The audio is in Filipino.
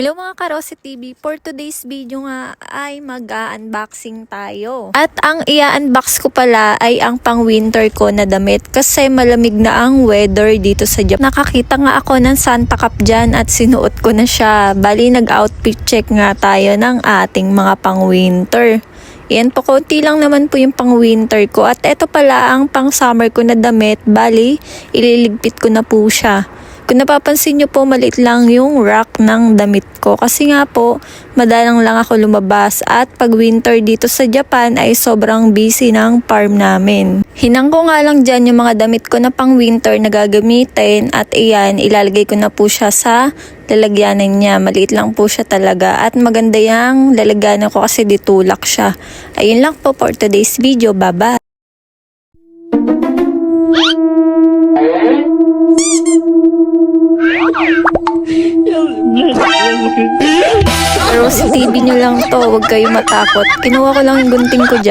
Hello mga Karosi TV, for today's video nga ay mag-unboxing tayo. At ang i-unbox ko pala ay ang pang winter ko na damit kasi malamig na ang weather dito sa Japan. Nakakita nga ako ng Santa Cap dyan at sinuot ko na siya. Bali nag-outfit check nga tayo ng ating mga pang winter. Yan po, konti lang naman po yung pang winter ko. At eto pala ang pang summer ko na damit. Bali, ililigpit ko na po siya. Kung napapansin nyo po, maliit lang yung rack ng damit ko. Kasi nga po, madalang lang ako lumabas. At pag winter dito sa Japan ay sobrang busy ng farm namin. Hinang ko nga lang dyan yung mga damit ko na pang winter na gagamitin. At iyan, ilalagay ko na po siya sa lalagyanan niya. Maliit lang po siya talaga. At maganda yung lalagyanan ko kasi ditulak siya. Ayun lang po for today's video. Bye-bye! Pero sa TV nyo lang to, huwag kayo matakot. Kinuha ko lang yung gunting ko dyan.